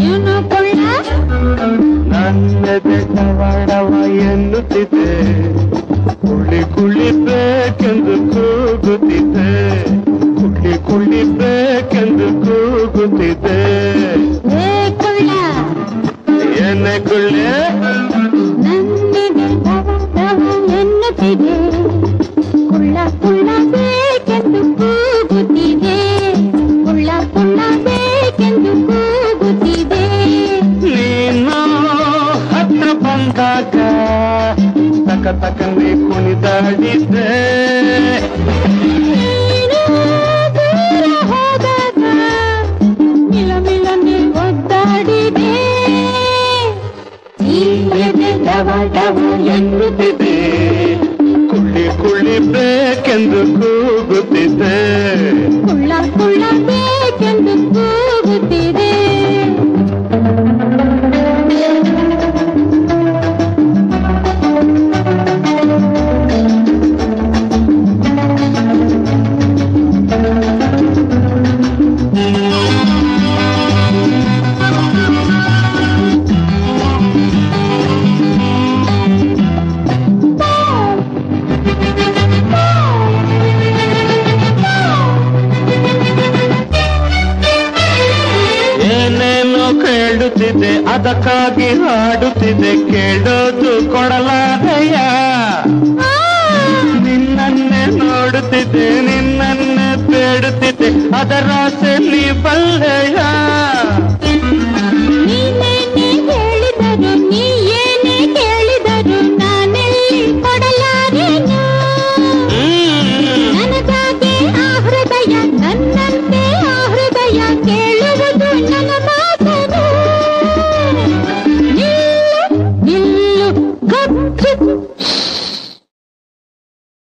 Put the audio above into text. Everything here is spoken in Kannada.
ಏನು ಕೊಳ್ಳ ನನ್ನದೆ ಡವಡವ ಎನ್ನುತ್ತಿದೆ, ಕುಳ್ಳಿ ಕುಳಿಬೇಕೆಂದು ಕೂಗುತ್ತಿದೆ, ಕುಳ್ಳಿ ಕುಳಿಬೇಕೆಂದು ಕೂಗುತ್ತಿದೆ. ಏ ಕೊಳ್ಳ ಏನೇ ಕುಳ್ಳೆ ನನ್ನಿದೆ ಡವ ಎನ್ನುತ್ತಿದೆ, ಕುಳ್ಳ ಕುಳ್ಳ ಬೇಕೆಂದು ಕೂಗುತ್ತಿದೆ, ಕುಳ್ಳ ಕುಳ್ಳ ಬೇಕೆಂದು ಕೂಗುತ್ತಿದೆ. ನೀನು ಹತ್ರ ಬಂದಾಗ ತಕ ತಕನೆ ಕುಣಿದಾಡಿದ್ದೆ, ನೀನು ದೂರ ಹೋದಾಗ ಮಿಲ ಮಿಲನೆ ಒದ್ದಾಡಿದೆ. ಈ ಎದೆ ಡವ ಡವ ಎನ್ನುತ್ತಿದೆ, ಕುಳ್ಳಿ ಕುಳಿಬೇಕೆಂದು ಕೂಗುತ್ತಿದೆ. ಕುಳ್ಳ ಕುಳ್ಳ ಬೇಕೆಂದು ಕೂಗುತ್ತಿದೆ. ಏನೇನೋ ಕೇಳುತ್ತಿದೆ, ಅದಕ್ಕಾಗಿ ಹಾಡುತ್ತಿದೆ, ಕೇಳೋದು ಕೊಡಲಾದೆಯ. ನಿನ್ನನ್ನೇ ನೋಡುತ್ತಿದ್ದೆ, ನಿನ್ನನ್ನೇ ಬೇಡುತ್ತಿದ್ದೆ, ಅದರಾಸೆ ನೀ ಬಲ್ಲೆಯ. ನೀನೇನೇ ಹೇಳಿದರು, ನೀ ಏನೇ ಕೇಳಿದರು, ನಾನೆಲ್ಲಿ ಕೊಡಲಾರೆನು. ನನಗಾಗಿ ಆ ಹೃದಯ, ನನ್ನಂತೆ ಆ ಹೃದಯ ಕೇಳುವುದು ನನ್ನ ಮಾತನು.